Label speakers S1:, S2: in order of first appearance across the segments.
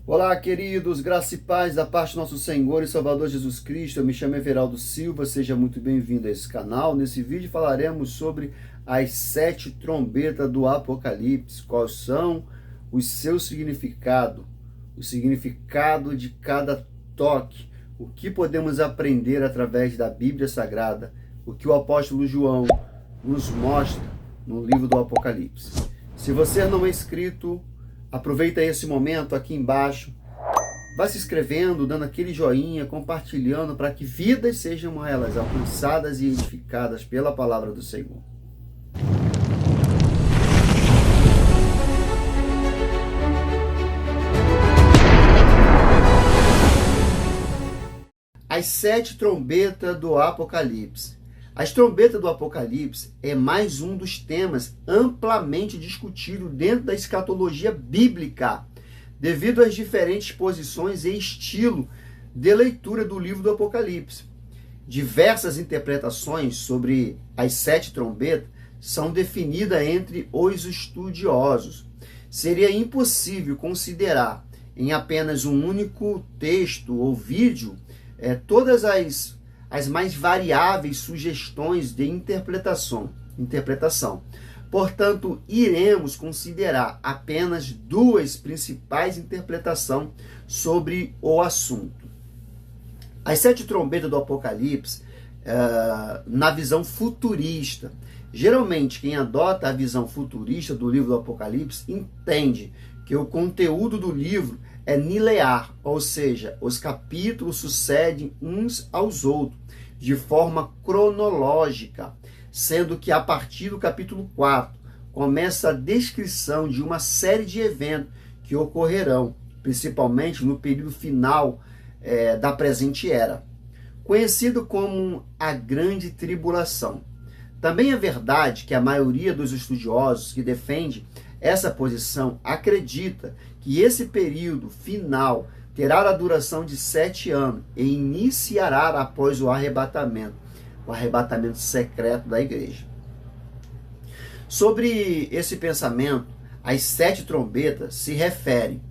S1: Olá, queridos, graça e paz da parte do nosso Senhor e Salvador Jesus Cristo. Eu me chamo Everaldo Silva, seja muito bem-vindo a esse canal. Nesse vídeo falaremos sobre as 7 trombetas do Apocalipse, quais são os seus significados, o significado de cada toque, o que podemos aprender através da Bíblia Sagrada, o que o apóstolo João nos mostra no livro do Apocalipse. Se você não é inscrito, aproveita esse momento aqui embaixo, vai se inscrevendo, dando aquele joinha, compartilhando para que vidas sejam elas alcançadas e edificadas pela palavra do Senhor. As 7 trombetas do Apocalipse. As trombetas do Apocalipse é mais um dos temas amplamente discutido dentro da escatologia bíblica, devido às diferentes posições e estilo de leitura do livro do Apocalipse. Diversas interpretações sobre as 7 trombetas são definidas entre os estudiosos. Seria impossível considerar em apenas um único texto ou vídeo todas as mais variáveis sugestões de interpretação. Portanto, iremos considerar apenas 2 principais interpretações sobre o assunto. As 7 trombetas do Apocalipse, na visão futurista. Geralmente, quem adota a visão futurista do livro do Apocalipse entende que o conteúdo do livro é linear, ou seja, os capítulos sucedem uns aos outros, de forma cronológica, sendo que a partir do capítulo 4 começa a descrição de uma série de eventos que ocorrerão, principalmente no período final da presente era, conhecido como a Grande Tribulação. Também é verdade que a maioria dos estudiosos que defende essa posição acredita que esse período final terá a duração de 7 anos e iniciará após o arrebatamento secreto da igreja. Sobre esse pensamento, as 7 trombetas se referem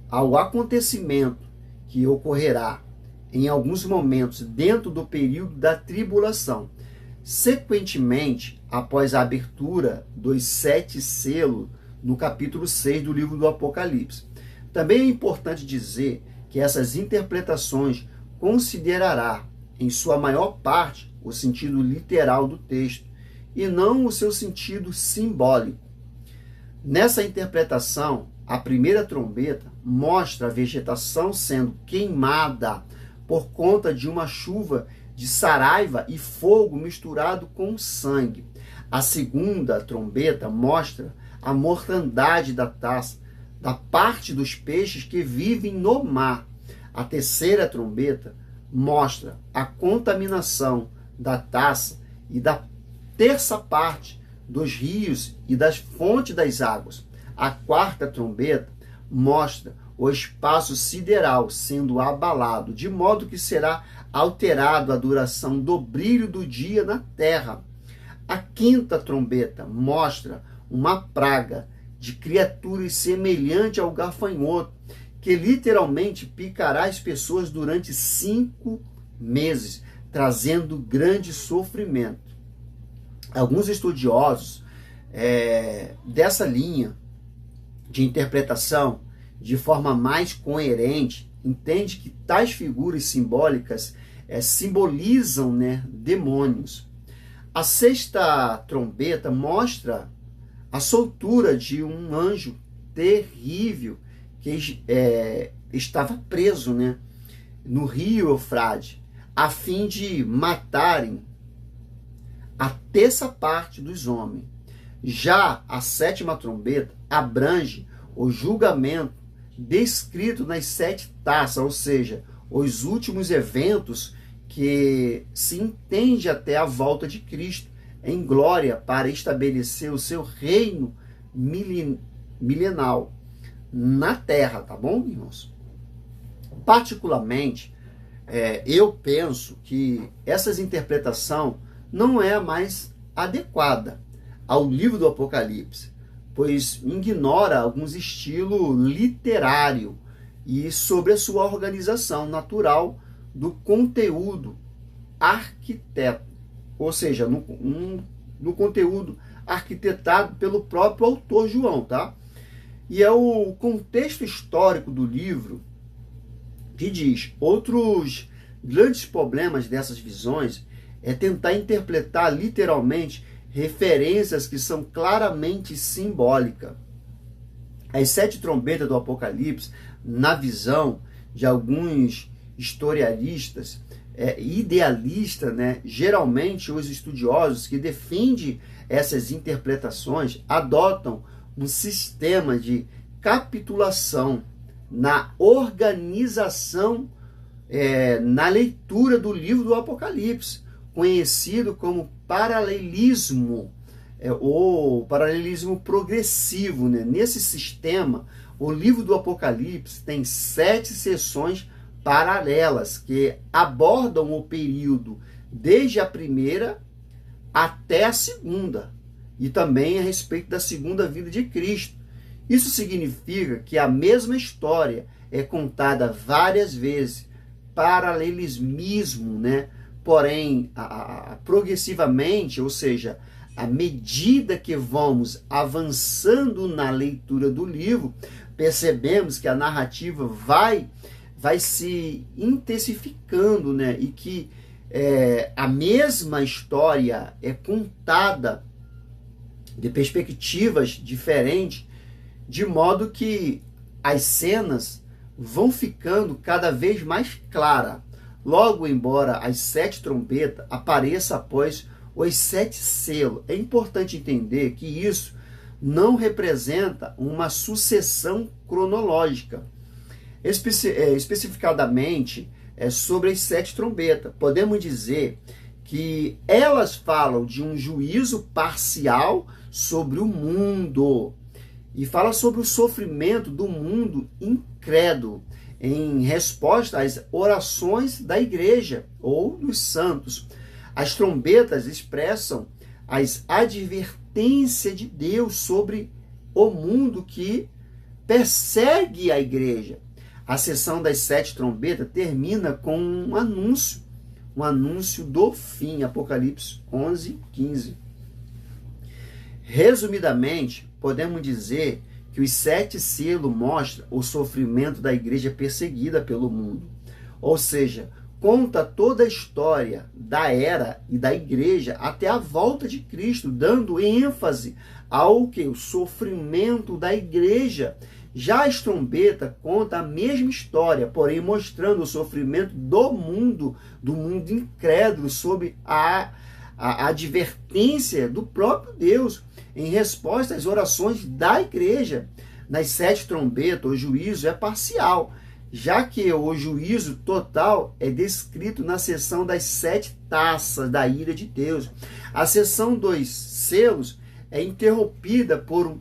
S1: ao acontecimento que ocorrerá em alguns momentos dentro do período da tribulação, sequentemente após a abertura dos 7 selos no capítulo 6 do livro do Apocalipse. Também é importante dizer que essas interpretações considerará, em sua maior parte, o sentido literal do texto e não o seu sentido simbólico. Nessa interpretação, a primeira trombeta mostra a vegetação sendo queimada por conta de uma chuva de saraiva e fogo misturado com sangue. A segunda trombeta mostra a mortandade da taça, da parte dos peixes que vivem no mar. A terceira trombeta mostra a contaminação da taça e da terça parte dos rios e das fontes das águas. A quarta trombeta mostra o espaço sideral sendo abalado, de modo que será alterado a duração do brilho do dia na terra. A quinta trombeta mostra uma praga de criaturas semelhante ao gafanhoto, que literalmente picará as pessoas durante 5 meses, trazendo grande sofrimento. Alguns estudiosos dessa linha de interpretação, de forma mais coerente, entendem que tais figuras simbólicas simbolizam demônios. A sexta trombeta mostra a soltura de um anjo terrível que estava preso no rio Eufrate, a fim de matarem a terça parte dos homens. Já a sétima trombeta abrange o julgamento descrito nas 7 taças, ou seja, os últimos eventos que se entende até a volta de Cristo em glória para estabelecer o seu reino milenal na terra, tá bom, irmãos? Particularmente, eu penso que essa interpretação não é a mais adequada ao livro do Apocalipse, pois ignora alguns estilos literários e sobre a sua organização natural do conteúdo arquiteto, ou seja, no conteúdo arquitetado pelo próprio autor João, tá? E é o contexto histórico do livro que diz: outros grandes problemas dessas visões é tentar interpretar literalmente referências que são claramente simbólicas. As 7 trombetas do Apocalipse, na visão de alguns historiaristas, idealistas, né? Geralmente os estudiosos que defendem essas interpretações adotam um sistema de capitulação na organização, na leitura do livro do Apocalipse, conhecido como paralelismo, ou paralelismo progressivo, né? Nesse sistema, o livro do Apocalipse tem 7 sessões paralelas que abordam o período desde a primeira até a segunda, e também a respeito da segunda vinda de Cristo. Isso significa que a mesma história é contada várias vezes, paralelismo, né? Porém, progressivamente, ou seja, à medida que vamos avançando na leitura do livro, percebemos que a narrativa vai se intensificando, né? E que a mesma história é contada de perspectivas diferentes, de modo que as cenas vão ficando cada vez mais claras. Logo, embora as 7 trombetas apareçam após os 7 selos, é importante entender que isso não representa uma sucessão cronológica. Especificadamente, sobre as 7 trombetas, podemos dizer que elas falam de um juízo parcial sobre o mundo e fala sobre o sofrimento do mundo incrédulo em resposta às orações da igreja ou dos santos. As trombetas expressam as advertências de Deus sobre o mundo que persegue a igreja. A sessão das 7 trombetas termina com um anúncio do fim, Apocalipse 11:15. Resumidamente, podemos dizer que os 7 selos mostram o sofrimento da igreja perseguida pelo mundo. Ou seja, conta toda a história da era e da igreja até a volta de Cristo, dando ênfase ao que? O sofrimento da igreja. Já as trombetas contam a mesma história, porém mostrando o sofrimento do mundo incrédulo, sob a advertência do próprio Deus, em resposta às orações da igreja. Nas 7 trombetas, o juízo é parcial, já que o juízo total é descrito na sessão das 7 taças da ira de Deus. A sessão dos selos é interrompida por um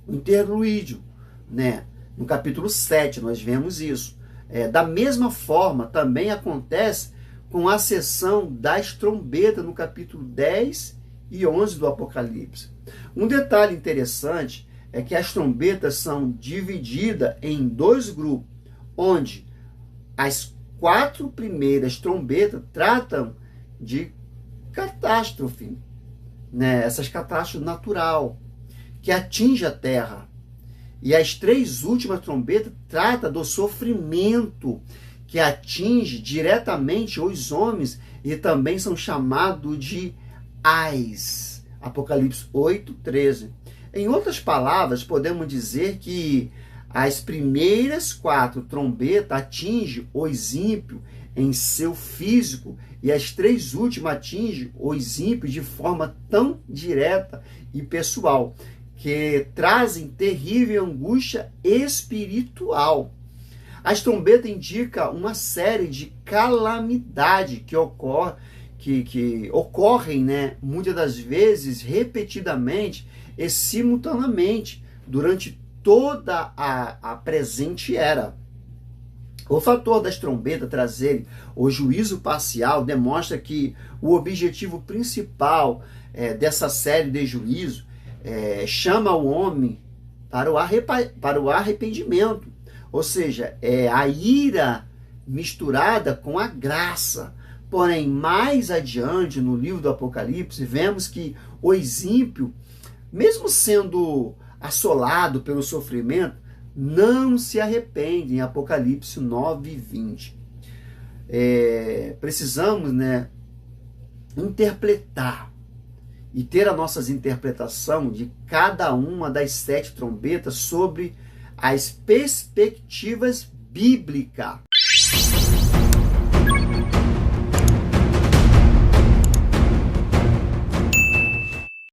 S1: interlúdio, né? No capítulo 7 nós vemos isso. Da mesma forma, também acontece com a sessão das trombetas no capítulo 10 e 11 do Apocalipse. Um detalhe interessante é que as trombetas são divididas em 2 grupos, onde as 4 primeiras trombetas tratam de catástrofe, né? Essas catástrofes natural que atinge a terra. E as 3 últimas trombetas tratam do sofrimento que atinge diretamente os homens e também são chamados de ais. Apocalipse 8:13. Em outras palavras, podemos dizer que as primeiras 4 trombetas atingem os ímpios em seu físico e as 3 últimas atingem os ímpios de forma tão direta e pessoal, que trazem terrível angústia espiritual. As trombetas indicam uma série de calamidades que ocorrem, né, muitas das vezes repetidamente e simultaneamente durante toda a presente era. O fator das trombetas trazerem o juízo parcial demonstra que o objetivo principal dessa série de juízo chama o homem para o arrependimento. Ou seja, é a ira misturada com a graça. Porém, mais adiante no livro do Apocalipse, vemos que os ímpios, mesmo sendo assolado pelo sofrimento, não se arrependem. Apocalipse 9:20. Precisamos, interpretar e ter a nossa interpretação de cada uma das 7 trombetas sobre as perspectivas bíblicas.